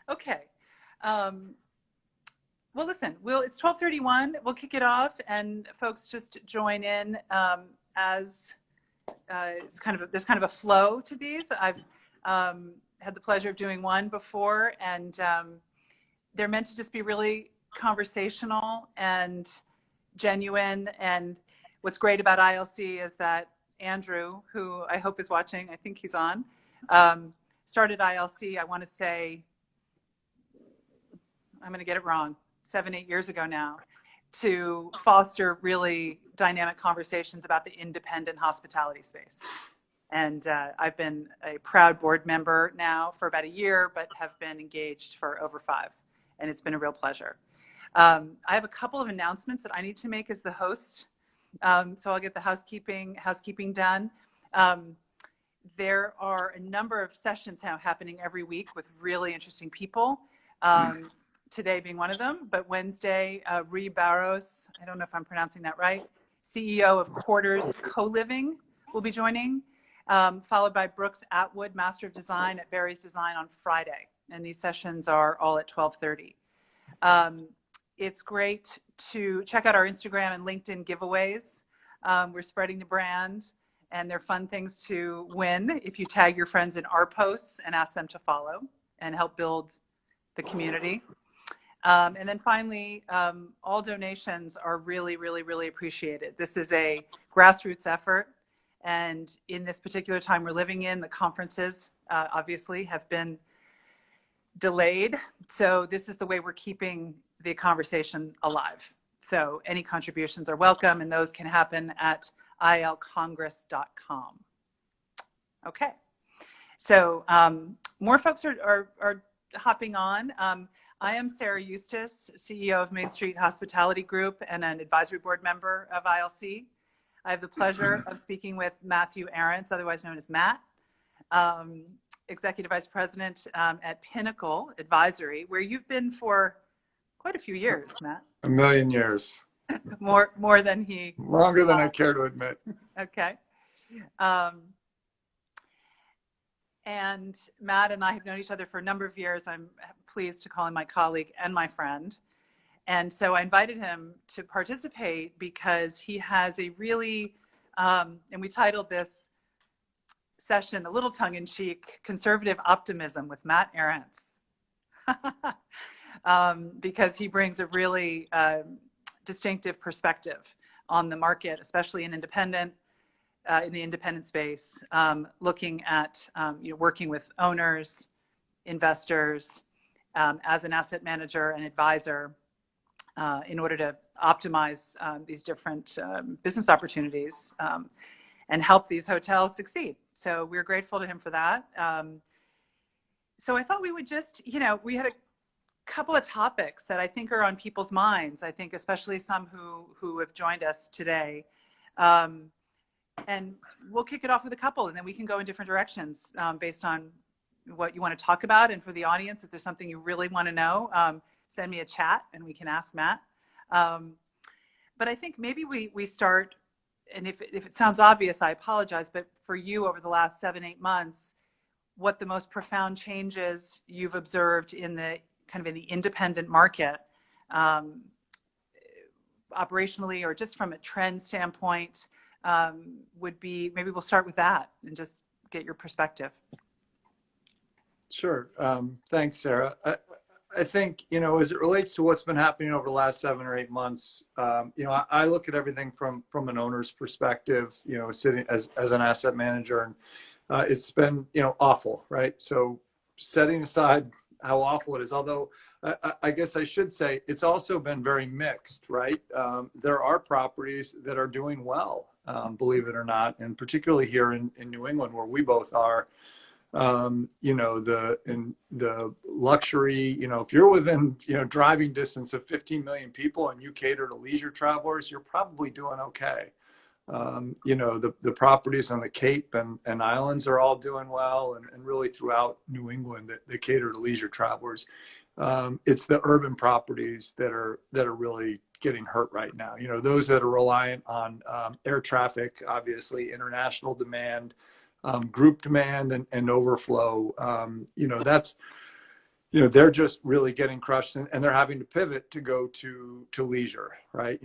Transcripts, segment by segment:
Okay. Um, well, listen, it's 12:31. We'll kick it off, and folks just join in as there's kind of a flow to these. I've had the pleasure of doing one before, and they're meant to just be really conversational and genuine. And what's great about ILC is that Andrew, who I hope is watching, I think he's on, started ILC, I want to say, I'm going to get it wrong, 7-8 years ago now, to foster really dynamic conversations about the independent hospitality space. And I've been a proud board member now for about a year, but have been engaged for over 5. And it's been a real pleasure. I have a couple of announcements that I need to make as the host. So I'll get the housekeeping done. There are a number of sessions now happening every week with really interesting people. Today being one of them, but Wednesday, Ree Barros, I don't know if I'm pronouncing that right, CEO of Quarters Co-Living will be joining, followed by Brooks Atwood, Master of Design at Barry's Design on Friday. And these sessions are all at 12:30. It's great to check out our Instagram and LinkedIn giveaways. We're spreading the brand, and they're fun things to win if you tag your friends in our posts and ask them to follow and help build the community. And then finally, all donations are really, really, really appreciated. This is a grassroots effort. And in this particular time we're living in, the conferences obviously have been delayed. So this is the way we're keeping the conversation alive. So any contributions are welcome, and those can happen at ilcongress.com. Okay. So more folks are hopping on. I am Sarah Eustace, CEO of Main Street Hospitality Group and an advisory board member of ILC. I have the pleasure of speaking with Matthew Arrants, otherwise known as Matt, Executive Vice President at Pinnacle Advisory, where you've been for quite a few years, Matt. A million years. more than he. Longer than I care to admit. Okay. And Matt and I have known each other for a number of years. I'm pleased to call him my colleague and my friend. And so I invited him to participate because he has a really, and we titled this session a little tongue-in-cheek, Conservative Optimism with Matt Arrants. Because he brings a really distinctive perspective on the market, especially in the independent space, looking at working with owners, investors, as an asset manager and advisor in order to optimize these different business opportunities and help these hotels succeed. So we're grateful to him for that. So I thought we would just, we had a couple of topics that I think are on people's minds. I think especially some who have joined us today. And we'll kick it off with a couple, and then we can go in different directions based on what you want to talk about. And for the audience, if there's something you really want to know, send me a chat and we can ask Matt. But I think maybe we start, and if it sounds obvious, I apologize, but for you over the last 7-8 months, what the most profound changes you've observed in the independent market, operationally or just from a trend standpoint, would be, maybe we'll start with that and just get your perspective. Sure. Thanks, Sarah. I think, as it relates to what's been happening over the last 7 or 8 months, I look at everything from an owner's perspective, sitting as an asset manager, and it's been, awful, right? So setting aside how awful it is, although I guess I should say it's also been very mixed, right? There are properties that are doing well, believe it or not, and particularly here in New England, where we both are. The luxury, if you're within, driving distance of 15 million people and you cater to leisure travelers, you're probably doing okay. The properties on the Cape and Islands are all doing well, and really throughout New England that cater to leisure travelers. It's the urban properties that are really getting hurt right now. Those that are reliant on air traffic, obviously international demand, group demand and overflow. they're just really getting crushed, and they're having to pivot to go to leisure, right?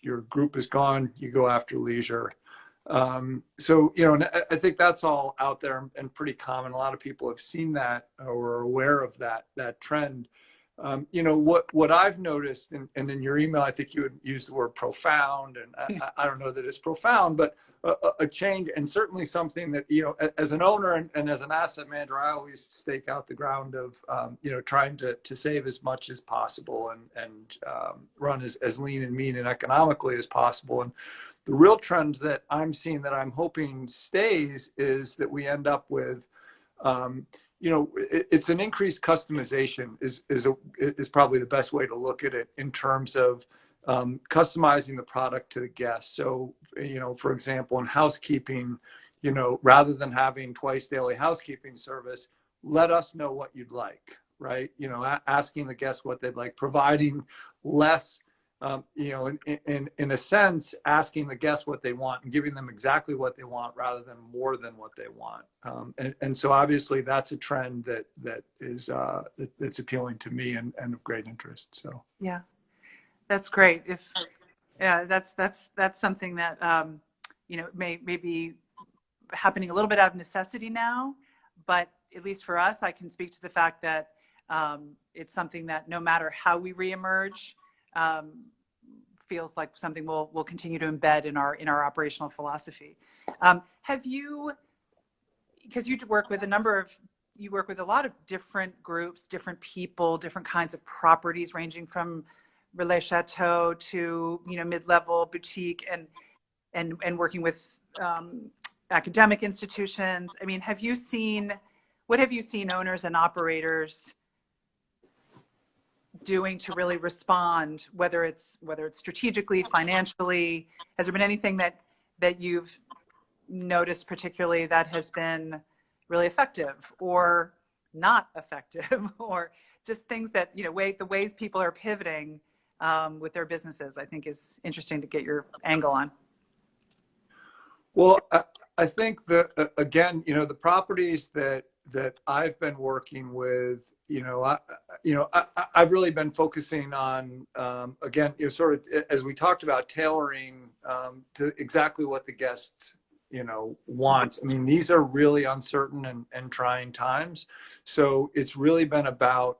Your group is gone, you go after leisure. So, and I think that's all out there and pretty common. A lot of people have seen that or are aware of that trend. What I've noticed, and in your email, I think you would use the word profound, and I don't know that it's profound, but a change, and certainly something that, as an owner and as an asset manager, I always stake out the ground of, trying to save as much as possible and run as lean and mean and economically as possible. And the real trend that I'm seeing that I'm hoping stays is that we end up with, it's an increased customization is probably the best way to look at it in terms of customizing the product to the guest. So, for example, in housekeeping, rather than having twice daily housekeeping service, let us know what you'd like, right? Asking the guests what they'd like, providing less, in a sense, asking the guests what they want and giving them exactly what they want rather than more than what they want. And so obviously that's a trend that is that's appealing to me and of great interest. So yeah, that's great. That's something that may be happening a little bit out of necessity now, but at least for us, I can speak to the fact that it's something that no matter how we reemerge, feels like something we'll continue to embed in our operational philosophy. Have you, because you work with a lot of different groups, different people, different kinds of properties, ranging from Relais Chateau to mid-level boutique and working with academic institutions. I mean, what have you seen owners and operators doing to really respond, whether it's strategically, financially? Has there been anything that you've noticed particularly that has been really effective or not effective, or just things that, the ways people are pivoting with their businesses, I think is interesting to get your angle on. Well, I think that, again, the properties that I've been working with, I've really been focusing on, again, sort of, as we talked about, tailoring to exactly what the guests, want. I mean, these are really uncertain and trying times. So it's really been about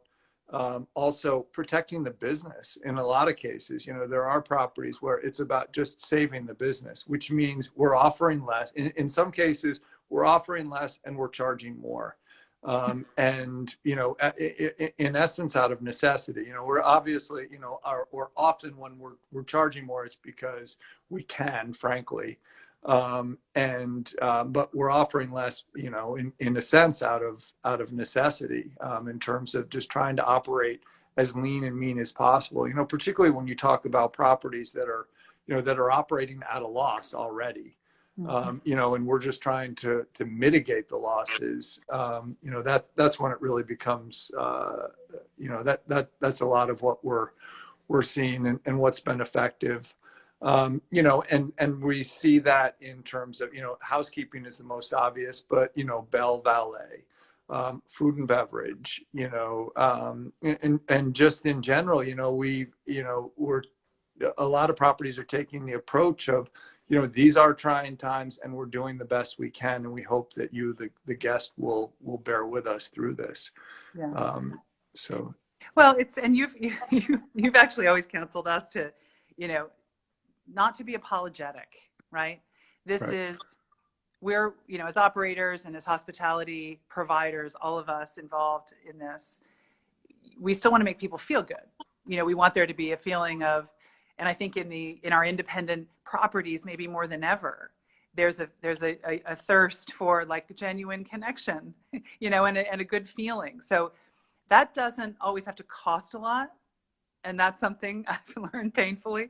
also protecting the business. In a lot of cases, there are properties where it's about just saving the business, which means we're offering less. In some cases, we're offering less and we're charging more. And, in essence, out of necessity, we're obviously, or often when we're charging more, it's because we can, frankly. But we're offering less, in a sense, out of necessity, in terms of just trying to operate as lean and mean as possible, particularly when you talk about properties that are operating at a loss already. And we're just trying to mitigate the losses. That's when it really becomes, that's a lot of what we're seeing and what's been effective. And we see that in terms of, housekeeping is the most obvious, but, bell valet, food and beverage, and just in general, we're, a lot of properties are taking the approach of, these are trying times and we're doing the best we can. And we hope that you, the guest, will bear with us through this. Yeah. So. Well, and you've actually always counseled us to, not to be apologetic, right? We're, as operators and as hospitality providers, all of us involved in this, we still want to make people feel good. We want there to be a feeling of, and I think in our independent properties, maybe more than ever, there's a thirst for like genuine connection, and a good feeling. So that doesn't always have to cost a lot. And that's something I've learned painfully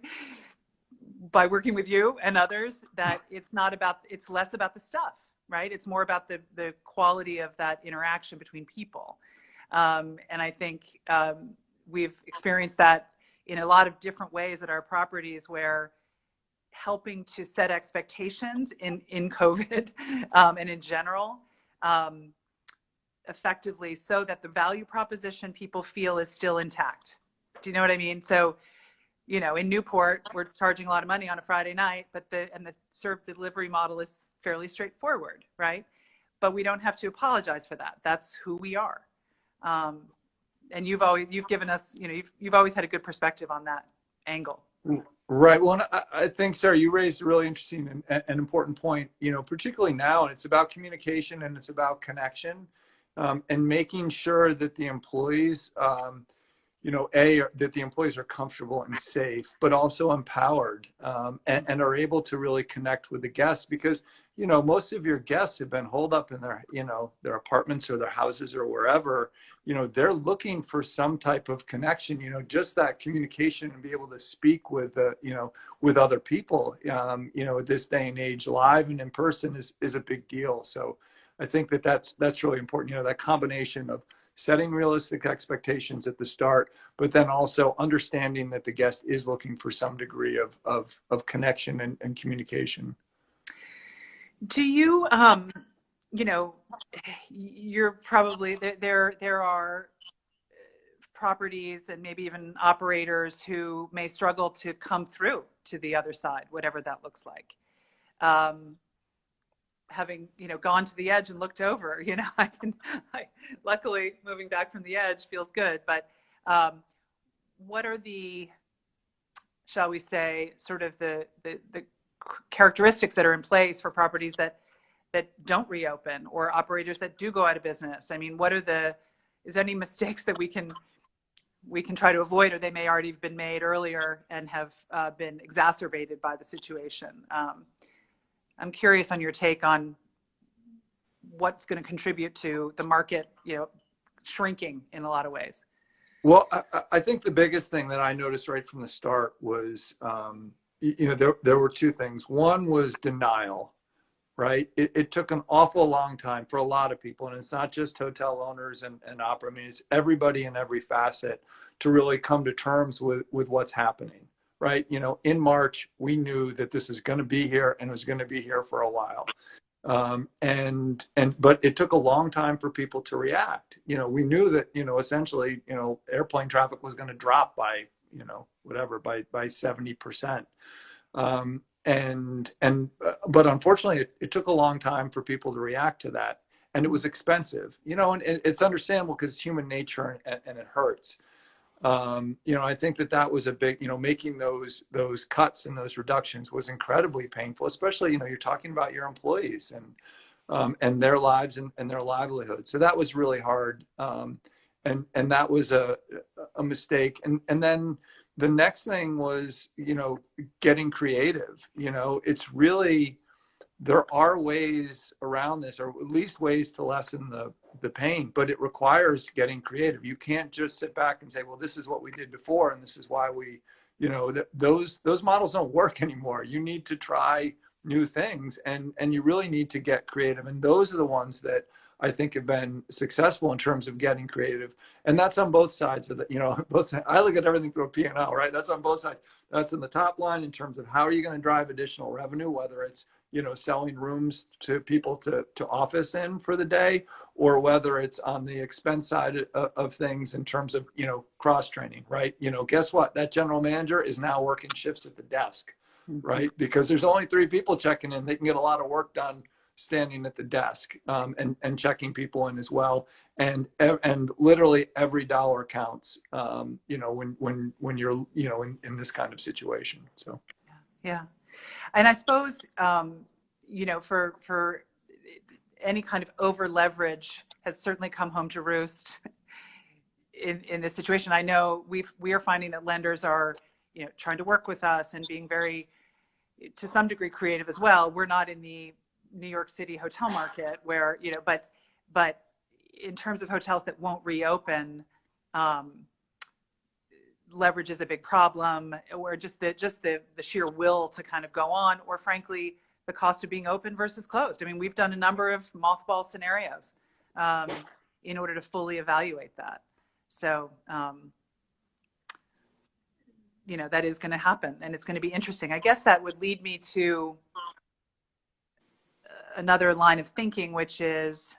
by working with you and others, that it's less about the stuff, right? It's more about the quality of that interaction between people. And I think we've experienced that in a lot of different ways at our properties, where helping to set expectations in COVID and in general effectively so that the value proposition people feel is still intact. Do you know what I mean? So, you know, in Newport, we're charging a lot of money on a Friday night, but the serve delivery model is fairly straightforward, right? But we don't have to apologize for that. That's who we are. And you've given us, you know, you've always had a good perspective on that angle. Right. Well, I think, Sarah, you raised a really interesting and important point, you know, particularly now, and it's about communication and it's about connection, and making sure that the employees, you know, that the employees are comfortable and safe, but also empowered, and are able to really connect with the guests, because, you know, most of your guests have been holed up in their, you know, their apartments or their houses or wherever. You know, they're looking for some type of connection, you know, just that communication and be able to speak with, you know, with other people, you know, at this day and age, live and in person is a big deal. So I think that's really important, you know, that combination of setting realistic expectations at the start, but then also understanding that the guest is looking for some degree of connection and communication. Do you, you know, you're probably, there are properties and maybe even operators who may struggle to come through to the other side, whatever that looks like. Having, you know, gone to the edge and looked over, you know, luckily moving back from the edge feels good. But what are the, shall we say, sort of the characteristics that are in place for properties that don't reopen, or operators that do go out of business? I mean, what are is there any mistakes that we can try to avoid, or they may already have been made earlier and have been exacerbated by the situation? I'm curious on your take on what's going to contribute to the market, you know, shrinking in a lot of ways. Well, I think the biggest thing that I noticed right from the start was, you know, there were two things. One was denial, right? It took an awful long time for a lot of people, and it's not just hotel owners and opera. I mean, it's everybody in every facet to really come to terms with what's happening. Right. You know, in March, we knew that this is going to be here and was going to be here for a while. But it took a long time for people to react. You know, we knew that, you know, essentially, you know, airplane traffic was going to drop by, you know, whatever, by 70%. But unfortunately, it took a long time for people to react to that. And it was expensive, you know, and it's understandable because it's human nature and it hurts. You know, I think that was a big, you know, making those cuts and those reductions was incredibly painful, especially, you know, you're talking about your employees and their lives and their livelihood. So that was really hard. And that was a mistake. And then the next thing was, you know, getting creative. You know, it's really, there are ways around this, or at least ways to lessen the pain, but it requires getting creative. You can't just sit back and say, well, this is what we did before, and this is why we, you know, those models don't work anymore. You need to try new things, and you really need to get creative. And those are the ones that I think have been successful in terms of getting creative. And that's on both sides of the, you know, both sides. I look at everything through a P&L, right? That's on both sides. That's in the top line in terms of how are you going to drive additional revenue, whether it's, you know, selling rooms to people to office in for the day, or whether it's on the expense side of things in terms of, you know, cross training, right? You know, guess what? That general manager is now working shifts at the desk, right? Because there's only 3 people checking in. They can get a lot of work done standing at the desk, and checking people in as well. And literally every dollar counts, you know, when you're, you know, in this kind of situation. So. Yeah. And I suppose, you know, for any kind of over leverage has certainly come home to roost in this situation. I know we are finding that lenders are, you know, trying to work with us and being very, to some degree, creative as well. We're not in the New York City hotel market where, you know, but in terms of hotels that won't reopen, leverage is a big problem, or just the sheer will to kind of go on, or frankly, the cost of being open versus closed. I mean, we've done a number of mothball scenarios in order to fully evaluate that. So, you know, that is going to happen, and it's going to be interesting. I guess that would lead me to another line of thinking, which is,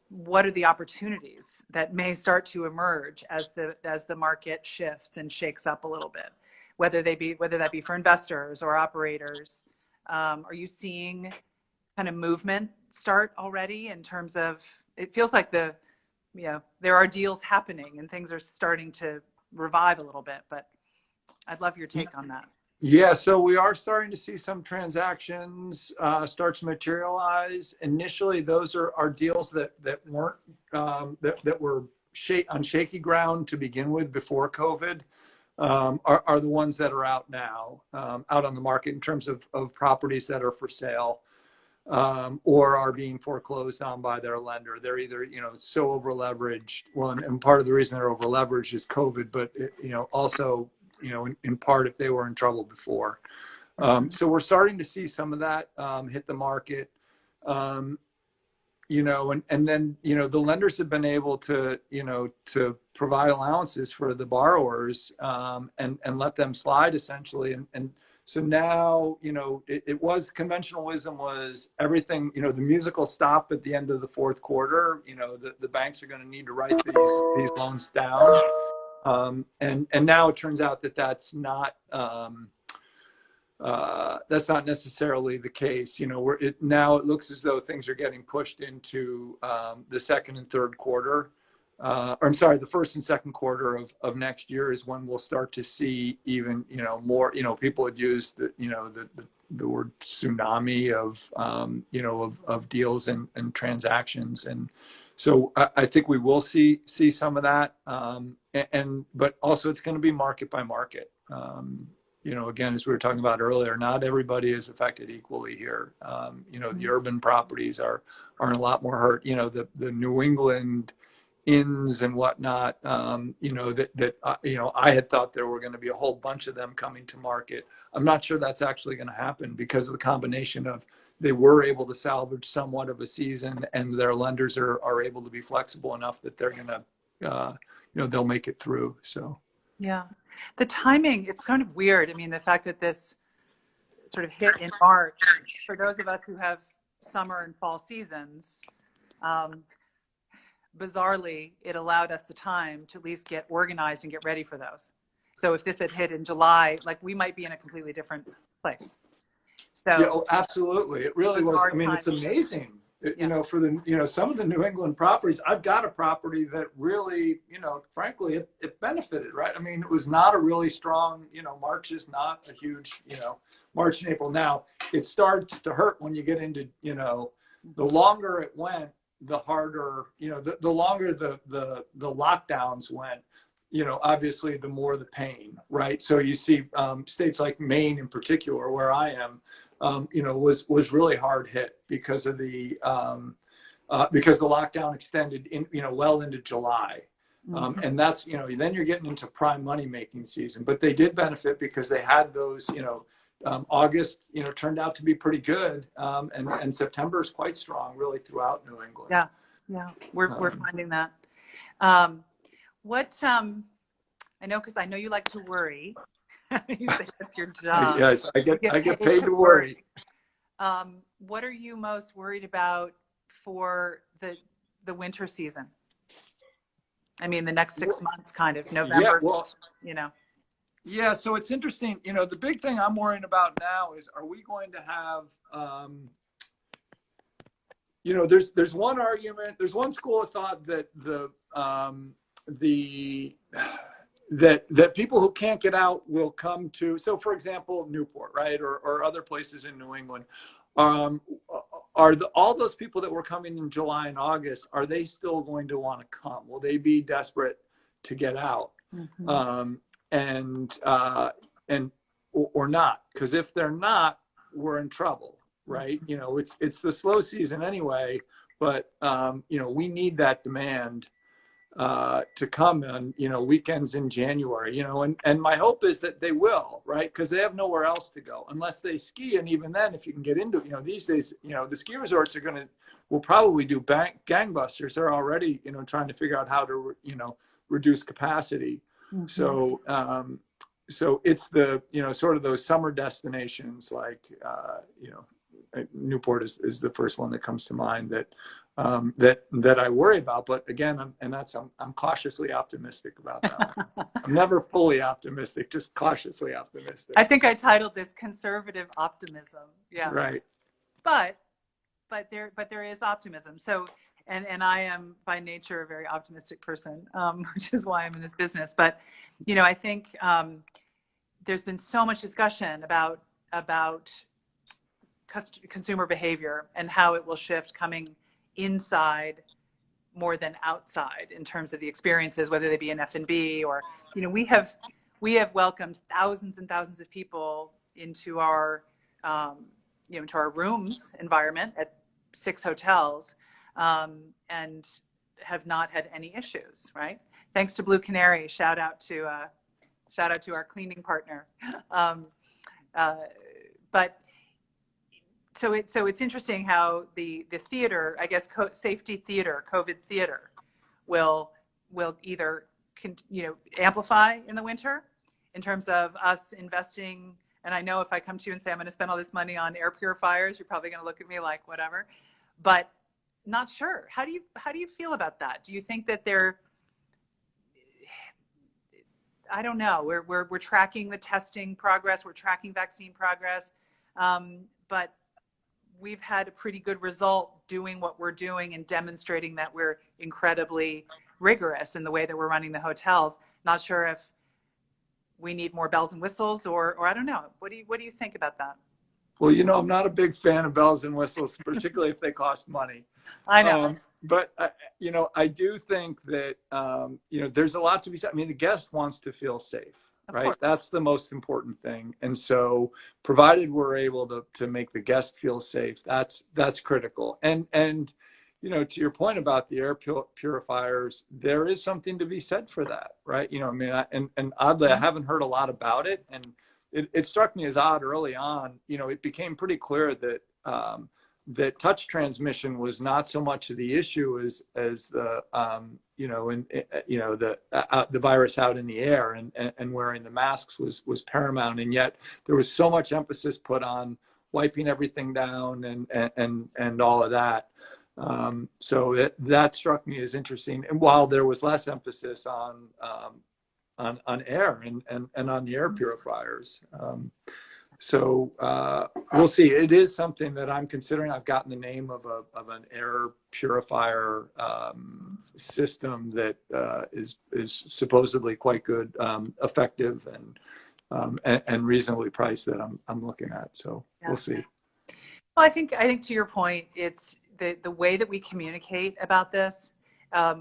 what are the opportunities that may start to emerge as the market shifts and shakes up a little bit, whether that be for investors or operators. Are you seeing kind of movement start already in terms of, it feels like there are deals happening and things are starting to revive a little bit, but I'd love your take on that. Yeah, so we are starting to see some transactions start to materialize. Initially, those are deals that weren't that were on shaky ground to begin with before COVID. Are the ones that are out now, out on the market in terms of properties that are for sale, or are being foreclosed on by their lender. They're either, so over leveraged. Well, and part of the reason they're over leveraged is COVID, but also, in part if they were in trouble before. So we're starting to see some of that hit the market. And then, the lenders have been able to, to provide allowances for the borrowers, and let them slide essentially. And so now, it was, conventional wisdom was everything, the musical stop at the end of the fourth quarter. The banks are going to need to write these loans down. And now it turns out that that's not necessarily the case. Now it looks as though things are getting pushed into the second and third quarter. Or I'm sorry, the first and second quarter of next year is when we'll start to see even, more, people had used the word tsunami of deals and transactions. And so I think we will see some of that. But also it's going to be market by market. Again, as we were talking about earlier, not everybody is affected equally here. The urban properties are a lot more hurt. The New England inns and whatnot, I had thought there were going to be a whole bunch of them coming to market. I'm not sure that's actually going to happen because of the combination of they were able to salvage somewhat of a season and their lenders are able to be flexible enough that they're going to, they'll make it through. So, yeah. The timing, it's kind of weird. I mean, the fact that this sort of hit in March, for those of us who have summer and fall seasons, bizarrely, it allowed us the time to at least get organized and get ready for those. So if this had hit in July, like we might be in a completely different place. So yeah, absolutely. It really was. I mean, it's amazing. For the, some of the New England properties, I've got a property that really, frankly, it benefited, right? I mean, it was not a really strong, March is not a huge, March and April. Now it starts to hurt when you get into, the longer it went, the harder, the longer the lockdowns went, obviously the more the pain, right? So you see states like Maine in particular, where I am, was really hard hit because of the lockdown extended in, well into July. And that's, then you're getting into prime money making season, but they did benefit because they had those, August, turned out to be pretty good. And September is quite strong really throughout New England. Yeah. Yeah. We're finding that. I know, cause I know you like to worry. You say that's your job. Yes, I get paid to worry. What are you most worried about for the winter season? I mean, the next 6 months, kind of November, Yeah, so it's interesting. The big thing I'm worrying about now is, are we going to have, there's one argument, there's one school of thought that that people who can't get out will come to. So, for example, Newport, right, or other places in New England. All those people that were coming in July and August, are they still going to want to come? Will they be desperate to get out? Or not? Because if they're not, we're in trouble, right? It's the slow season anyway, but we need that demand to come on, weekends in January, and my hope is that they will, right? Because they have nowhere else to go unless they ski. And even then, if you can get into, these days, the ski resorts will probably do gangbusters. They're already, trying to figure out how to, reduce capacity. So, so it's the, sort of those summer destinations like, Newport is the first one that comes to mind that that I worry about. But again, I'm cautiously optimistic about that one. I'm never fully optimistic, just cautiously optimistic. I think I titled this "Conservative Optimism." Yeah. Right. But there is optimism. So and I am by nature a very optimistic person, which is why I'm in this business. But I think there's been so much discussion about consumer behavior and how it will shift coming inside more than outside in terms of the experiences, whether they be in F&B or, we have welcomed thousands and thousands of people into our, into our rooms environment at 6 hotels, and have not had any issues, right? Thanks to Blue Canary. Shout out to our cleaning partner. But so it's interesting how the theater, I guess, safety theater, COVID theater, will either amplify in the winter in terms of us investing. And I know if I come to you and say I'm going to spend all this money on air purifiers, you're probably going to look at me like whatever. But not sure. How do you feel about that? Do you think that I don't know. We're tracking the testing progress. We're tracking vaccine progress, but we've had a pretty good result doing what we're doing and demonstrating that we're incredibly rigorous in the way that we're running the hotels. Not sure if we need more bells and whistles, or I don't know. What do you think about that? Well, I'm not a big fan of bells and whistles, particularly if they cost money. I know. But, I do think that, there's a lot to be said. I mean, the guest wants to feel safe, right? That's the most important thing. And so provided we're able to make the guest feel safe, that's critical. And, to your point about the air purifiers, there is something to be said for that, right? And oddly, I haven't heard a lot about it. And it struck me as odd early on. It became pretty clear that that touch transmission was not so much of the issue as the the virus out in the air, and wearing the masks was paramount. And yet there was so much emphasis put on wiping everything down and all of that. So that struck me as interesting. And while there was less emphasis on air and on the air purifiers. So we'll see. It is something that I'm considering. I've gotten the name of an air purifier system that is supposedly quite good, effective, and reasonably priced that I'm looking at. So we'll see. Well, I think to your point, it's the way that we communicate about this,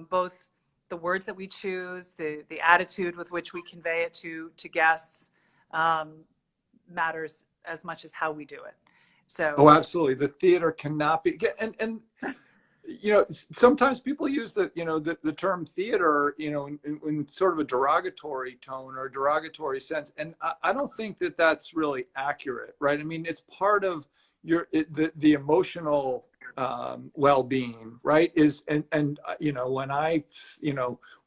both the words that we choose, the attitude with which we convey it to guests, matters as much as how we do it. So absolutely, the theater cannot be, and sometimes people use the term theater in sort of a derogatory tone or a derogatory sense, and I don't think that that's really accurate, right? I mean, it's part of the emotional well-being, right? And when I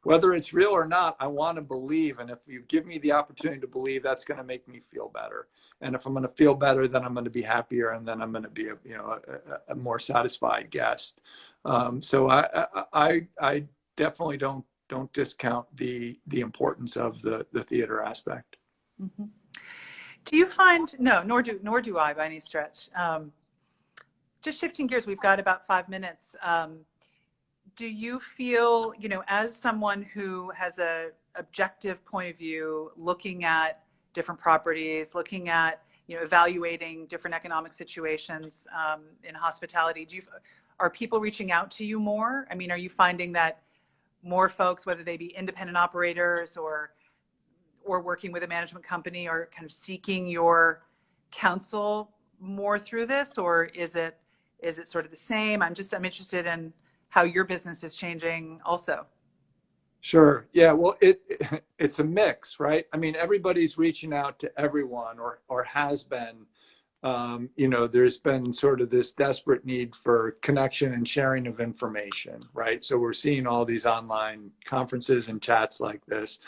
whether it's real or not, I want to believe, and if you give me the opportunity to believe, that's going to make me feel better. And if I'm going to feel better, then I'm going to be happier, and then I'm going to be a more satisfied guest. So I definitely don't discount the importance of the theater aspect. Mm-hmm. Do you find, no, nor do I by any stretch. Just shifting gears, we've got about 5 minutes. Do you feel, as someone who has a objective point of view, looking at different properties, looking at, evaluating different economic situations in hospitality, are people reaching out to you more? I mean, are you finding that more folks, whether they be independent operators or working with a management company, are kind of seeking your counsel more through this, or is it sort of the same? I'm interested in how your business is changing also. Sure. Yeah. Well, it's a mix, right? I mean, everybody's reaching out to everyone, or has been. There's been sort of this desperate need for connection and sharing of information, right? So we're seeing all these online conferences and chats like this.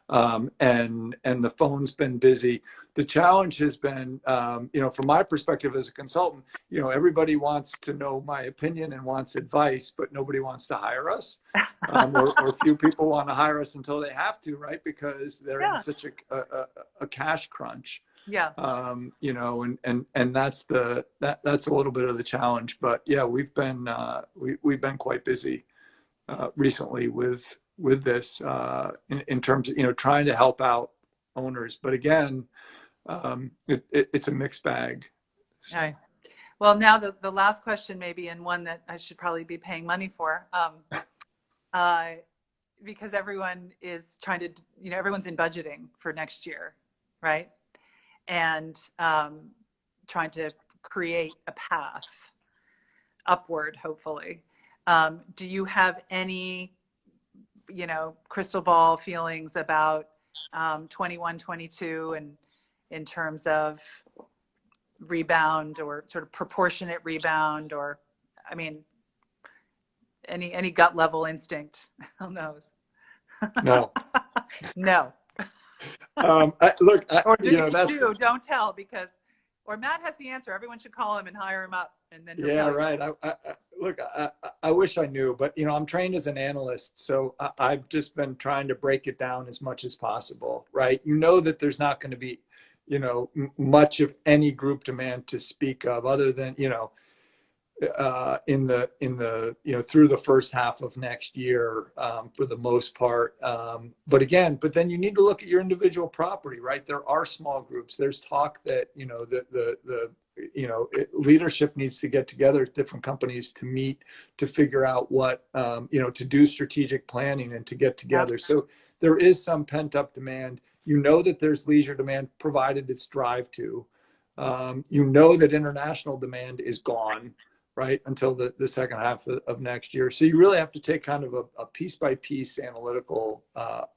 and the phone's been busy. The challenge has been, from my perspective as a consultant, everybody wants to know my opinion and wants advice, but nobody wants to hire us, or few people want to hire us until they have to, right? Because they're in such a cash crunch. Yeah. And that's that's a little bit of the challenge. But yeah, we've been quite busy recently with this in terms of trying to help out owners. But again, it's a mixed bag. So. Right. Well, now the last question maybe, and one that I should probably be paying money for, because everyone is trying to, everyone's in budgeting for next year, right? And trying to create a path upward, hopefully. Do you have any, crystal ball feelings about 21, 22, and in terms of rebound or sort of proportionate rebound, or, I mean, any gut level instinct? Who knows? No. No. Look, or don't tell, because, or Matt has the answer. Everyone should call him and hire him up, and then right. Look, I wish I knew, but I'm trained as an analyst, so I've just been trying to break it down as much as possible, right? That there's not going to be, much of any group demand to speak of, other than in the through the first half of next year, for the most part. But then you need to look at your individual property, right? There are small groups. There's talk that leadership needs to get together at different companies to meet, to figure out what to do strategic planning and to get together. Yep. So there is some pent up demand. That there's leisure demand, provided it's drive to. That international demand is gone, right, until the second half of next year. So you really have to take kind of a piece by piece analytical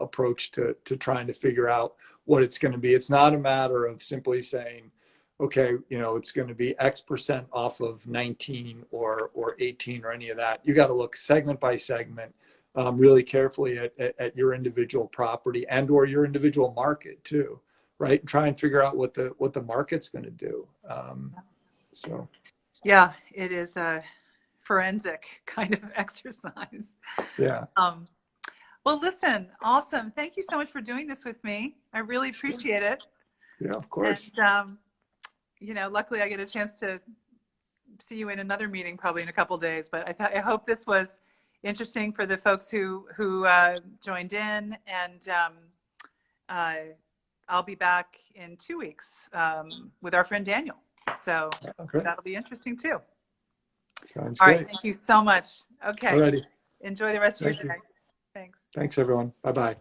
approach to trying to figure out what it's going to be. It's not a matter of simply saying, okay, it's going to be X% off of 19 or 18 or any of that. You got to look segment by segment, really carefully at your individual property and or your individual market too, right? And try and figure out what the market's going to do. So. Yeah, it is a forensic kind of exercise. Yeah. Well, listen, awesome. Thank you so much for doing this with me. I really appreciate it. Yeah, of course. And, luckily I get a chance to see you in another meeting probably in a couple of days, but I hope this was interesting for the folks who joined in, and I'll be back in 2 weeks with our friend Daniel. So that'll be interesting too. Sounds All great. right. Thank you so much. Okay. Alrighty. Enjoy the rest of your day. Thanks. Thanks, everyone. Bye-bye.